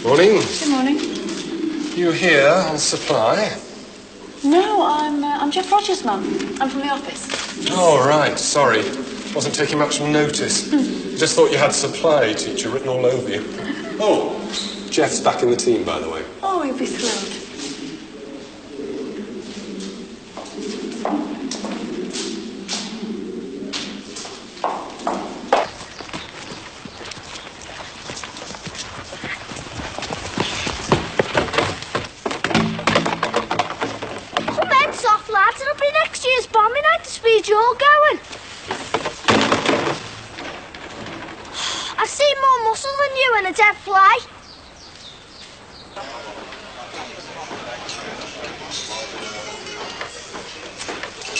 Morning. Good morning. You here on supply? No, I'm Jeff Rogers' mum. I'm from the office. Oh, right. Sorry. Wasn't taking much notice. Just thought you had supply teacher written all over you. Oh, Jeff's back in the team, by the way. Oh, he'll be thrilled. You're going. I've seen more muscle than you in a dead fly.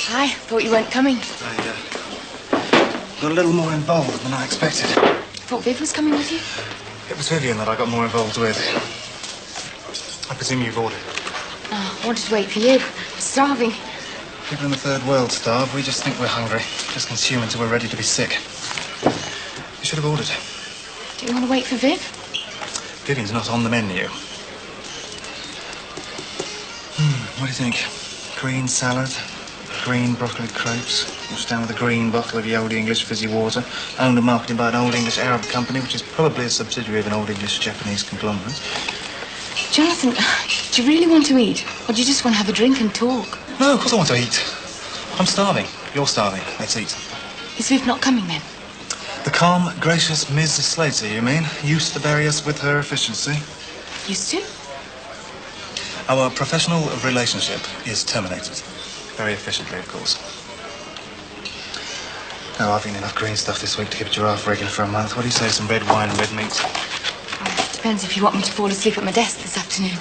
Hi, thought you weren't coming. I got a little more involved than I expected. Thought Viv was coming with you? It was Vivian that I got more involved with. I presume you've ordered. Oh, I wanted to wait for you. I'm starving. People in the third world starve. We just think we're hungry. Just consume until we're ready to be sick. You should have ordered. Do you want to wait for Viv? Vivian's not on the menu. What do you think? Green salad, green broccoli crepes, washed down with a green bottle of the Old English fizzy water, owned and marketed by an Old English Arab company, which is probably a subsidiary of an Old English Japanese conglomerate. Jonathan, do you really want to eat? Or do you just want to have a drink and talk? No, of course I want to eat. I'm starving. You're starving. Let's eat. Is Viv not coming then? The calm, gracious Ms. Slater, you mean? Used to bury us with her efficiency. Used to? Our professional relationship is terminated. Very efficiently, of course. No, I've eaten enough green stuff this week to keep a giraffe regular for a month. What do you say, some red wine and red meat? Depends if you want me to fall asleep at my desk this afternoon.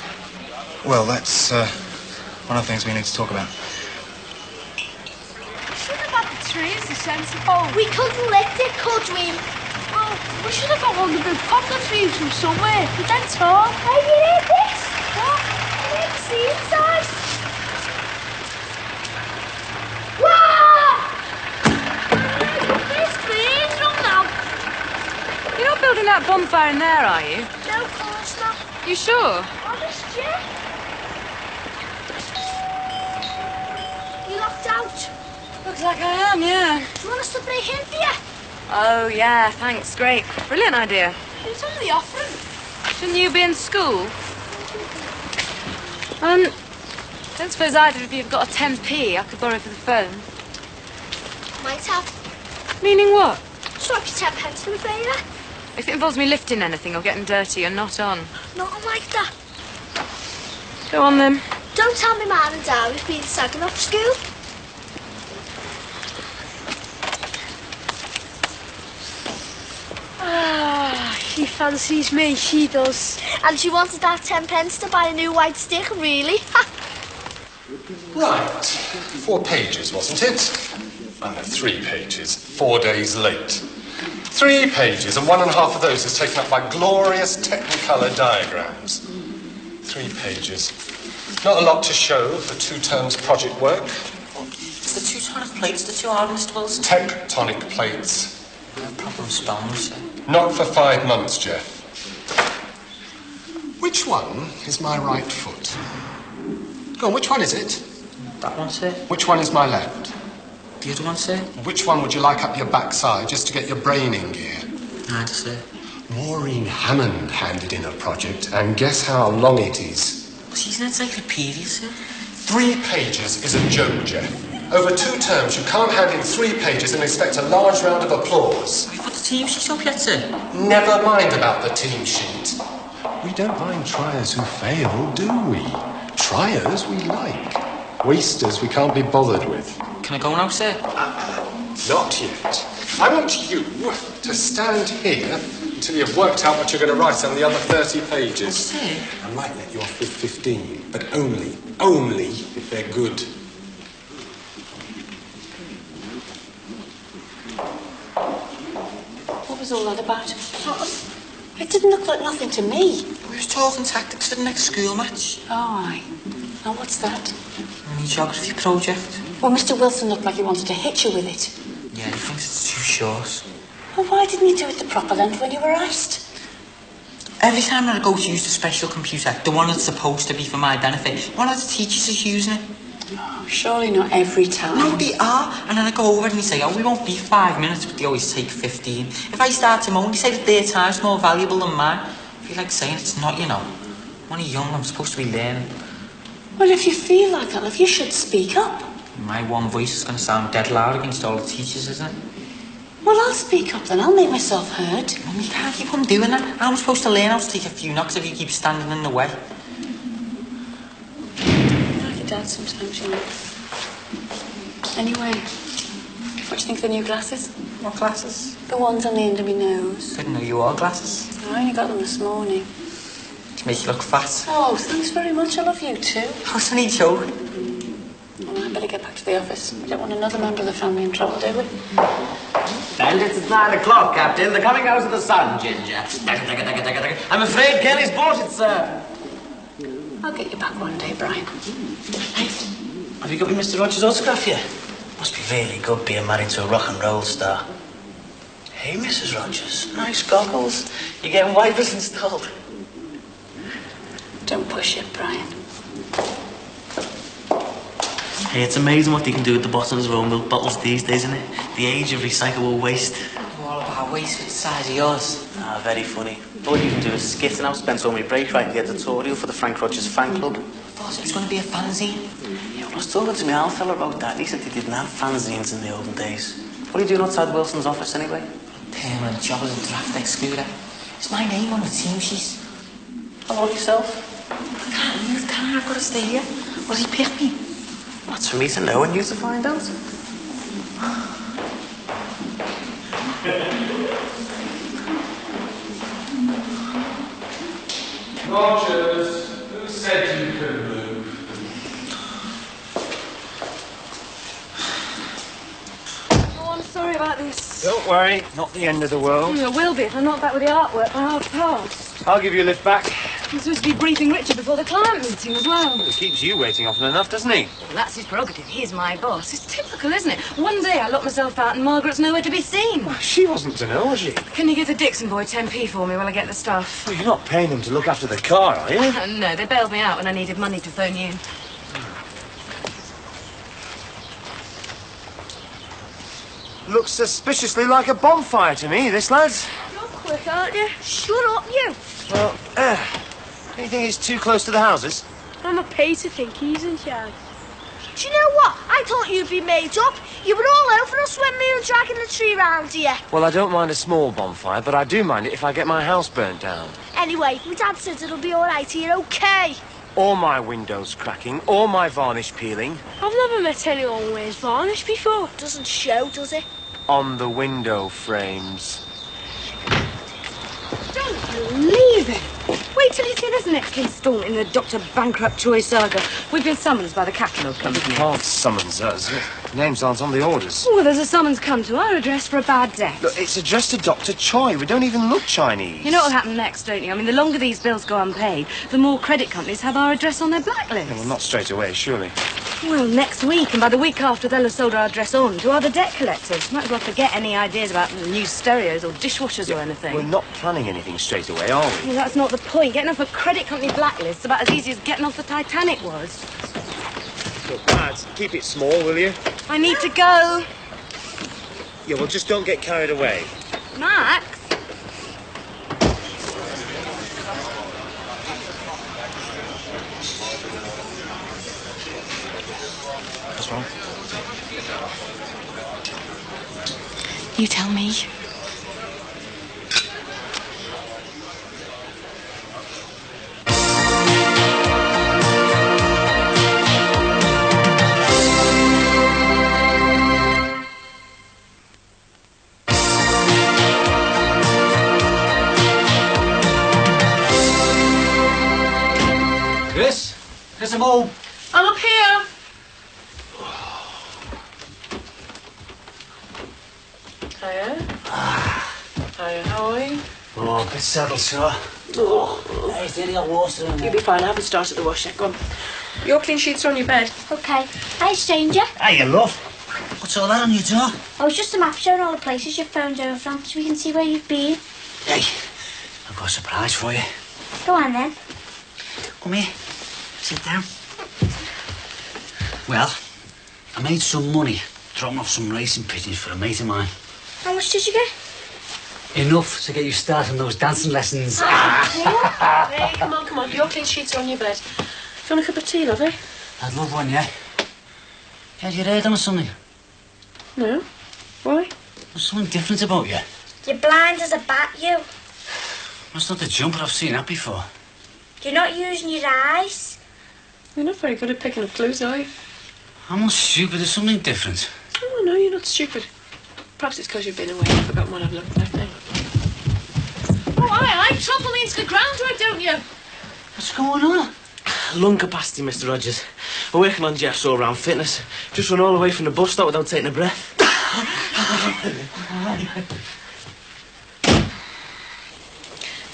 Well, that's one of the things we need to talk about. We should have had the trees, the sensible. We couldn't lift it, could we? Well, we should have got one of the big poplar trees from somewhere. But that's all. Have you heard this? What? Let's see inside. You're not building that bonfire in there, are you? No, of course not. You sure? Honest, yeah. You locked out. Looks like I am, yeah. Do you want us to break in for you? Oh, yeah, thanks. Great. Brilliant idea. It's only offering. Shouldn't you be in school? Don't suppose either of you have got a 10p I could borrow for the phone. Might have. Meaning what? Swap your 10 pence for a favour. If it involves me lifting anything or getting dirty, you're not on. Nothing like that. Go on, then. Don't tell me Mum and Dad we've been sagging off school. She fancies me, she does. And she wanted that 10 pence to buy a new white stick, really? Right. 4 pages, wasn't it? Oh, no, 3 pages. 4 days late. 3 pages, and 1.5 of those is taken up by glorious Technicolor diagrams. 3 pages. Not a lot to show for 2 terms project work. It's the Teutonic plates that you are, Mr. Wilson. Tectonic plates. Proper spelling, sir. Not for 5 months, Jeff. Which one is my right foot? Go on, which one is it? That one, sir. Which one is my left? The other one, sir. Which one would you like up your backside just to get your brain in gear? Neither, sir. Maureen Hammond handed in a project, and guess how long it is? She's an encyclopedia, sir. 3 pages is a joke, Jeff. Over 2 terms, you can't hand in 3 pages and expect a large round of applause. Have you put the team sheet up yet, sir? Never mind about the team sheet. We don't mind triers who fail, do we? Triers we like. Wasters we can't be bothered with. Can I go now, sir? Not yet. I want you to stand here until you've worked out what you're going to write on the other 30 pages. Sir? I might let you off with 15, but only if they're good. What was all that about? It didn't look like nothing to me. We was talking tactics for the next school match. Oh, aye. Now, what's that? A geography project. Well, Mr. Wilson looked like he wanted to hit you with it. Yeah, he thinks it's too short. Well, why didn't you do it the proper length when you were asked? Every time I go to use the special computer, the one that's supposed to be for my benefit, one of the teachers is using it. Surely not every time. No, they are. And then I go over and they say, oh, we won't be 5 minutes, but they always take 15. If I start to moan, they say that their time's more valuable than mine. I feel like saying it's not, you know. I'm only young, I'm supposed to be learning. Well, if you feel like that, you should speak up. My one voice is going to sound dead loud against all the teachers, isn't it? Well, I'll speak up then. I'll make myself heard. Mum, you can't keep on doing that. I'm supposed to learn how to take a few knocks if you keep standing in the way. You're like your dad sometimes, you know. Anyway, what do you think of the new glasses? What glasses? The ones on the end of my nose. Didn't know you wore glasses. I only got them this morning. To make you look fat. Oh, thanks very much. I love you too. How's any joke? Well, I better get back to the office. We don't want another member of the family in trouble, do we? Bandits, it's 9 o'clock, Captain. They're coming out of the sun, Ginger. I'm afraid Kelly's bought it, sir. I'll get you back one day, Brian. Hey. Have you got me Mr. Rogers' autograph yet? Must be really good being married to a rock and roll star. Hey, Mrs. Rogers, nice goggles. You're getting wipers installed. Don't push it, Brian. Hey, it's amazing what they can do with the bottles of own milk bottles these days, isn't it? The age of recyclable waste. All about waist with the size of yours. Ah, very funny. All you can do is skit, and I've spent all my break writing the editorial for the Frank Rogers fan club. I thought it was going to be a fanzine. Yeah, well, I was talking to my old fella about that. He said they didn't have fanzines in the olden days. What are you doing outside Wilson's office anyway? Permanent job as a draft excluder. It's my name on the team sheet. How about yourself? I can't move, can I? I've got to stay here. Will he pick me? That's for me to know and you to find out. Rogers, who said you could move? Oh, I'm sorry about this. Don't worry, not the end of the world. It will be if I'm not back with the artwork by past. I'll give you a lift back. I'm supposed to be briefing Richard before the client meeting as well. He keeps you waiting often enough, doesn't he? Well, that's his prerogative. He's my boss. It's typical, isn't it? One day I lock myself out and Margaret's nowhere to be seen. Well, she wasn't to know, was she? Can you give the Dixon boy 10p for me while I get the stuff? Well, you're not paying him to look after the car, are you? No, they bailed me out when I needed money to phone you. Looks suspiciously like a bonfire to me, this, lads. You're quick, aren't you? Shut up, you. Well, do you think it's too close to the houses? I'm a pay to think he's in charge. Do you know what? I thought you'd be made up. You were all over us when we were dragging the tree round here. Well, I don't mind a small bonfire, but I do mind it if I get my house burnt down. Anyway, my dad says it'll be all right here, okay? Or my windows cracking, or my varnish peeling. I've never met anyone who wears varnish before. Doesn't show, does it? On the window frames. Don't believe it. Wait till you see this next instalment in the Dr. Bankrupt Troy saga. We've been summoned by the catalogue company. You can't summons us. Names aren't on the orders. Well, there's a summons come to our address for a bad debt. Look, it's addressed to Dr. Choi. We don't even look Chinese. You know what'll happen next, don't you? I mean, the longer these bills go unpaid, the more credit companies have our address on their blacklist. Yeah, well, not straight away, surely. Well, next week, and by the week after, they'll have sold our address on to other debt collectors. Might as well forget any ideas about new stereos or dishwashers or anything. We're not planning anything straight away, are we? Well, that's not the point. Getting off a credit company blacklist is about as easy as getting off the Titanic was. Look, lads, keep it small, will you? I need to go. Yeah, well, just don't get carried away. Max? What's wrong? You tell me. Chris, I'm home. I'm up here. Hiya. Hiya, how are you? Oh, a bit settled, sure. Oh, hey, it's nearly got water in there. You'll be fine. I haven't started the washing. Go on. Your clean sheets are on your bed. Okay. Hi, stranger. Hey, you love. What's all that on your door? I was just a map showing all the places you've phoned over from so we can see where you've been. Hey, I've got a surprise for you. Go on then. Come here. Sit down. Well, I made some money dropping off some racing pigeons for a mate of mine. How much did you get? Enough to get you started on those dancing lessons. Hey, come on. Your clean sheets are on your bed. Do you want a cup of tea, lovey? I'd love one, yeah. Had you heard on something? No. Why? There's something different about you. You're blind as a bat, you. That's not the jumper. I've seen that before. You're not using your eyes. You're not very good at picking up clues, are you? I'm not stupid. There's something different. Oh, no, you're not stupid. Perhaps it's because you've been away and forgotten what I've looked like now. Oh, aye. Trouble means the groundwork, don't you? What's going on? Lung capacity, Mr. Rogers. We're working on Jeff's all-round fitness. Just run all the way from the bus stop without taking a breath.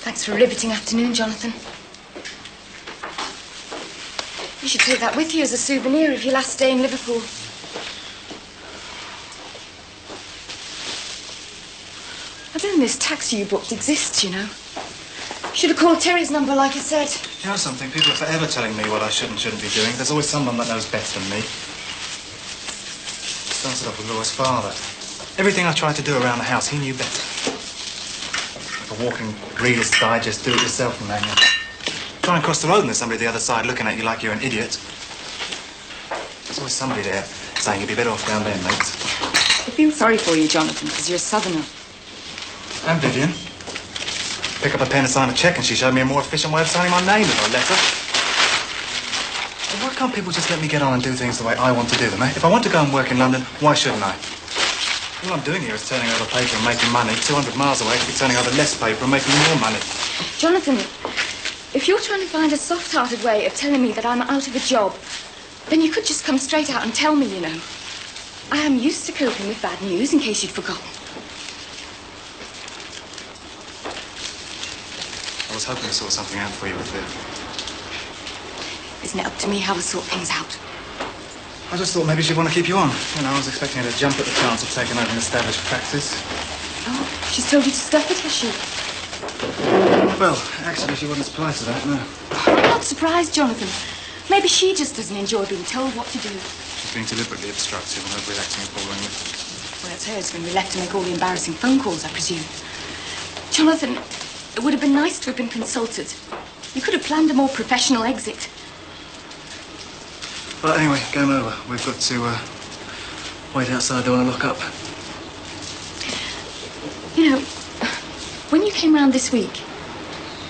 Thanks for a riveting afternoon, Jonathan. You should take that with you as a souvenir of your last day in Liverpool. I don't think this taxi you booked exists, you know. Should have called Terry's number, like I said. You know something? People are forever telling me what I should and shouldn't be doing. There's always someone that knows better than me. Started off with Laura's father. Everything I tried to do around the house, he knew better. Like a walking Reader's Digest, do-it-yourself manual. Try and cross the road and there's somebody the other side looking at you like you're an idiot. There's always somebody there saying you'd be better off down there, mate. I feel sorry for you, Jonathan, because you're a southerner. And Vivian. Pick up a pen and sign a cheque and she showed me a more efficient way of signing my name in a letter. But why can't people just let me get on and do things the way I want to do them, eh? If I want to go and work in London, why shouldn't I? All I'm doing here is turning over paper and making money. 200 miles away, I could be turning over less paper and making more money. Jonathan, if you're trying to find a soft-hearted way of telling me that I'm out of a job, then you could just come straight out and tell me, you know. I am used to coping with bad news, in case you'd forgotten. I was hoping to sort something out for you with Viv. Isn't it up to me how I sort things out? I just thought maybe she'd want to keep you on. You know, I was expecting her to jump at the chance of taking over an established practice. Oh, she's told you to stop it, has she? Well, actually, she wasn't surprised at that, no. I'm not surprised, Jonathan. Maybe she just doesn't enjoy being told what to do. She's being deliberately obstructive and overreacting appallingly. Well, it's hers when we left to make all the embarrassing phone calls, I presume. Jonathan, it would have been nice to have been consulted. You could have planned a more professional exit. But anyway, game over. We've got to wait outside. Don't want to lock up. You know, when you came round this week,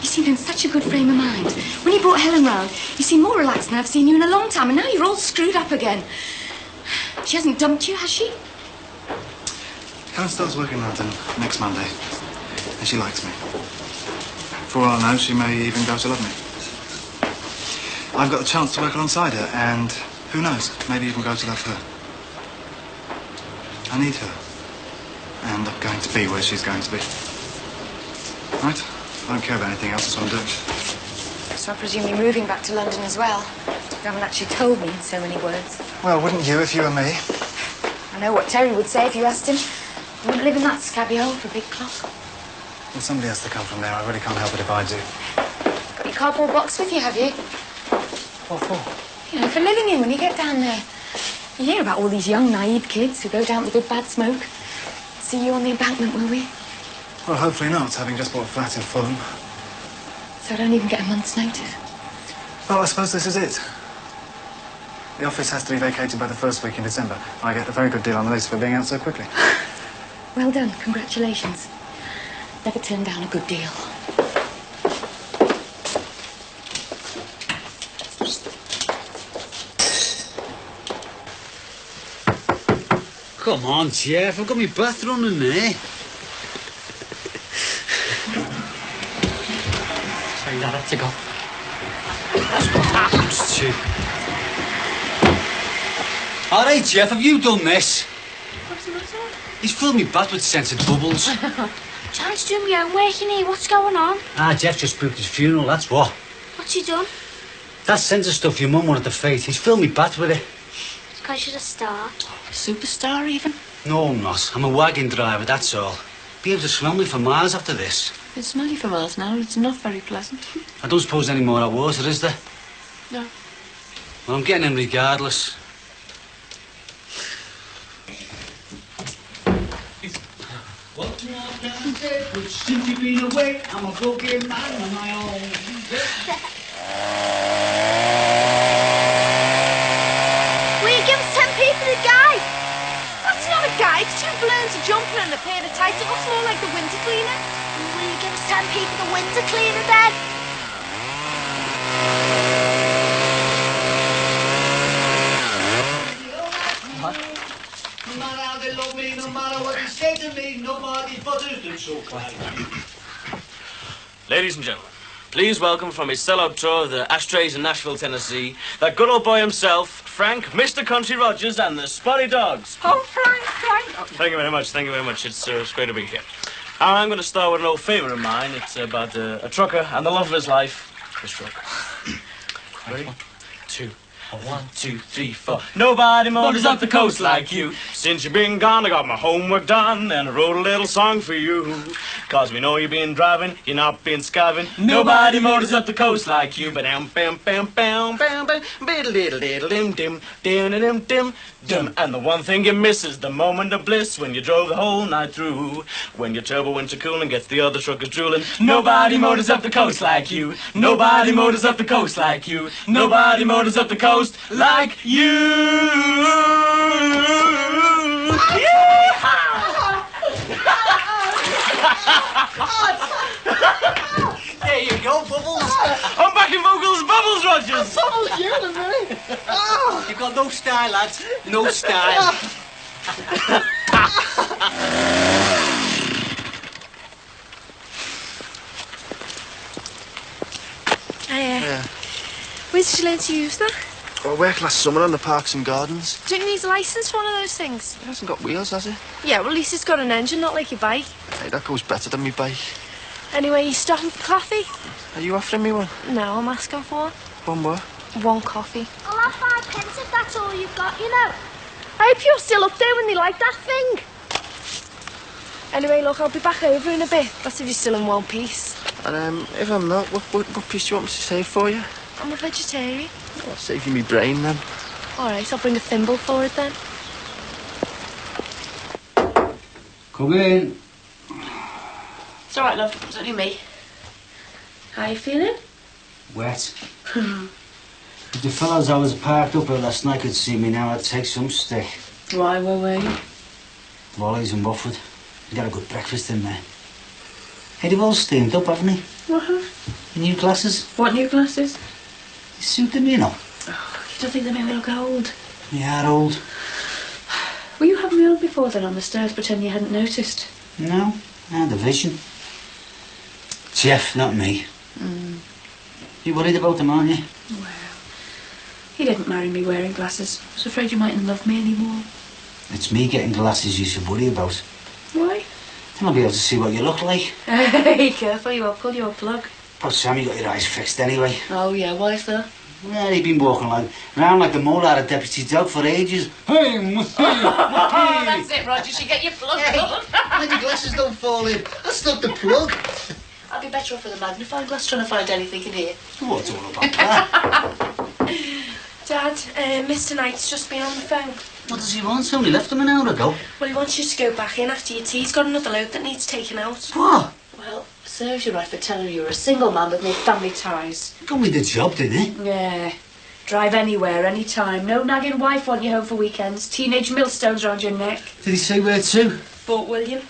you seemed in such a good frame of mind. When you brought Helen round, you seemed more relaxed than I've seen you in a long time, and now you're all screwed up again. She hasn't dumped you, has she? Helen starts working in London next Monday, and she likes me. For all I know, she may even go to love me. I've got the chance to work alongside her, and who knows, maybe even go to love her. I need her, and I'm going to be where she's going to be. Right? I don't care about anything else, that's what I'm doing. So I presume you're moving back to London as well. You haven't actually told me in so many words. Well, wouldn't you if you were me? I know what Terry would say if you asked him. You wouldn't live in that scabby hole for a big clock. Well, somebody has to come from there. I really can't help it if I do. Got your cardboard box with you, have you? What for? You know, for living in when you get down there. You hear about all these young, naive kids who go down with the good bad smoke. See you on the embankment, will we? Well, hopefully not, having just bought a flat in Fulham. So I don't even get a month's notice. Well, I suppose this is it. The office has to be vacated by the first week in December. I get a very good deal on the lease for being out so quickly. Well done. Congratulations. Never turn down a good deal. Come on, Jeff. I've got my bath running there. Sorry, Dad, I have to go. That's what happens to you. All right, Jeff, have you done this? What's the matter? He's filled me bath with scented bubbles. Trying to do my own work, you know. What's going on? Jeff just booked his funeral, that's what. What's he done? That scented stuff your mum wanted to fate. He's filled me bath with it. It's because you're a star. Superstar, even? No, I'm not. I'm a wagon driver, that's all. Be able to smell me for miles after this. It's smelly for miles now. It's not very pleasant. I don't suppose any more hot water, is there? No. Well, I'm getting in regardless. Walking up downstairs, but since you've been away, I'm a broken man on my own. Will you give us 10p for the guide? That's not a guide. It's two balloons, a jumper and a pair of tights. It looks more like the winter cleaner. Will you give us 10p for the winter cleaner then? No matter how they love me, no matter what they say to me, nobody bothers them so quiet. Ladies and gentlemen, please welcome from his sellout tour of the Ashtrays in Nashville, Tennessee, that good old boy himself, Frank, Mr. Country Rogers, and the Spotty Dogs. Oh, Frank. Oh, thank you very much. Thank you very much. It's great to be here. I'm going to start with an old favourite of mine. It's about a trucker and the love of his life, this trucker. Ready? 2. 1, 2, 3, 4. Nobody motors up the coast like you. Since you've been gone, I got my homework done, and I wrote a little song for you. 'Cause we know you've been driving, you're not been skiving. Nobody motors up the coast like you. Bam, bam, bam, bam, bam, bam, biddle, diddle, diddle, dim, dim, dim, dim, dim, dim. And the one thing you miss is the moment of bliss when you drove the whole night through. When your turbo winter cooling gets the other truckers drooling. Nobody motors up the coast like you. Nobody motors up the coast like you. Nobody motors up the coast like you. There you go, Bubbles. I'm back in vocals, Bubbles Rogers. Bubbles, you and me. Oh, you've got no style, lads. No style. Where did you learn to use that? I worked last summer on the Parks and Gardens. Don't you need a licence for one of those things? It hasn't got wheels, has it? Yeah, well, at least it's got an engine, not like your bike. Hey, that goes better than me bike. Anyway, you stopping for coffee? Are you offering me one? No, I'm asking for One more? one coffee. I'll have 5 pence if that's all you've got, you know. I hope you're still up there when they like that thing. Anyway, look, I'll be back over in a bit. That's if you're still in one piece. And if I'm not, what piece do you want me to save for you? I'm a vegetarian. I'll save you me brain then. All right, I'll bring a thimble for it then. Come in. It's all right, love. It's only me. How you feeling? Wet. If the fellows I was parked up here last night could see me now, I'd take some stick. Why, where were you? Wally's and Bufford. We got a good breakfast in there. Hey, they've all steamed up, haven't they? What? New glasses. What new glasses? They suit them, you know. Oh, you don't think they make me look old? They are old. Were you having me on before then on the stairs, pretending you hadn't noticed? No, I had a vision. Jeff, not me. You worried about them, aren't you? Well, he didn't marry me wearing glasses. I was afraid you mightn't love me anymore. It's me getting glasses you should worry about. Why? Then I'll be able to see what you look like. Hey, careful, you won't pull your plug. But Sammy got your eyes fixed anyway. Oh, yeah, why's that? Well, he'd been walking around like the mole out of Deputy Dog for ages. Hey, Oh, that's it, Rogers. You get your plug done. When your glasses don't fall in, that's not the plug. I'd be better off with a magnifying glass trying to find anything in here. What's all about that? Dad, Mr. Knight's just been on the phone. What does he want? He only left him an hour ago. Well, he wants you to go back in after your tea. He's got another load that needs taken out. What? Well, serves you right for telling her you're a single man with no family ties. He got me the job, didn't he? Yeah. Drive anywhere, anytime. No nagging wife want you home for weekends. Teenage millstones around your neck. Did he say where to? Fort William.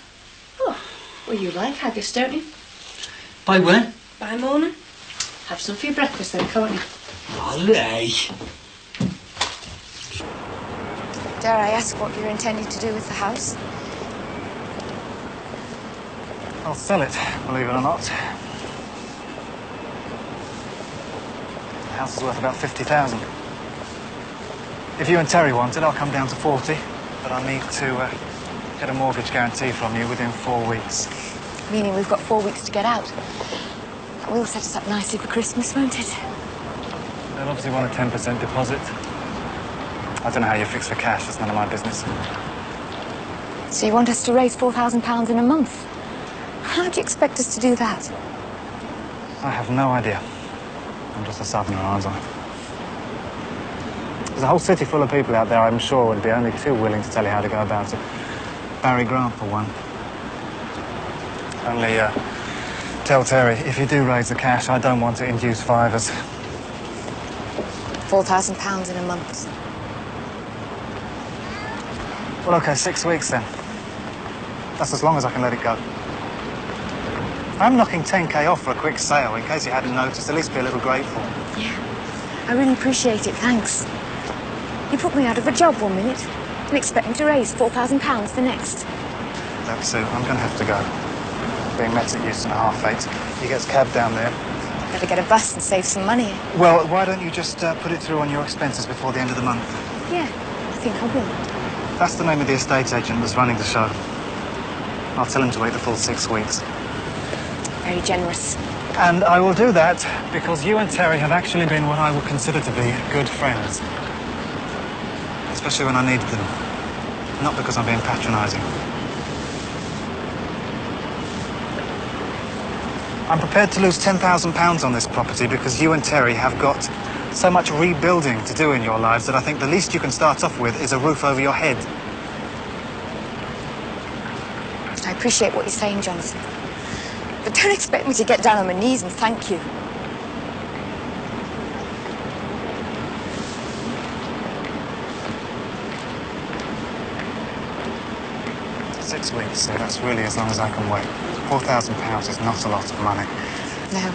Oh, well, you like haggis, don't you? By when? By morning. Have some for your breakfast then, can't you? Ollie. Dare I ask what you're intending to do with the house? I'll sell it, believe it or not. The house is worth about 50,000. If you and Terry want it, I'll come down to 40. But I need to get a mortgage guarantee from you within 4 weeks. Meaning we've got 4 weeks to get out. That will set us up nicely for Christmas, won't it? They'll obviously want a 10% deposit. I don't know how you fix for cash. That's none of my business. So you want us to raise £4,000 in a month? How do you expect us to do that? I have no idea. I'm just a southerner, aren't I? There's a whole city full of people out there I'm sure would be only too willing to tell you how to go about it. Barry Grant, for one. Only, tell Terry, if you do raise the cash, I don't want to induce fivers. £4,000 in a month. Well, OK, 6 weeks then. That's as long as I can let it go. I'm knocking 10k off for a quick sale, in case you hadn't noticed. At least be a little grateful. Yeah, I really appreciate it, thanks. You put me out of a job 1 minute and expect me to raise £4,000 the next. Look, Sue, I'm going to have to go. Being met at Euston at 8:30. He gets cab down there. Better get a bus and save some money. Well, why don't you just put it through on your expenses before the end of the month? Yeah, I think I will. That's the name of the estate agent that's running the show. I'll tell him to wait the full 6 weeks. Very generous. And I will do that because you and Terry have actually been what I would consider to be good friends. Especially when I needed them. Not because I'm being patronising. I'm prepared to lose £10,000 on this property because you and Terry have got so much rebuilding to do in your lives that I think the least you can start off with is a roof over your head. I appreciate what you're saying, Jonathan. But don't expect me to get down on my knees and thank you. Six weeks, so that's really as long as I can wait. £4,000 is not a lot of money. No.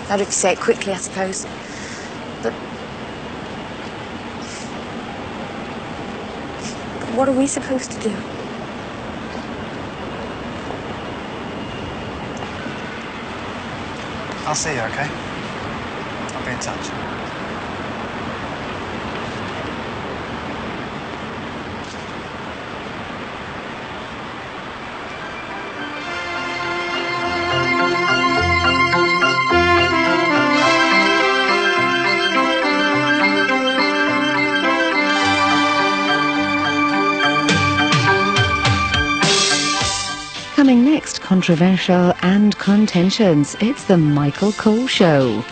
Not if you say it quickly, I suppose. But what are we supposed to do? I'll see you, OK? I'll be in touch. Coming next, controversial and contentious. It's the Michael Cole Show.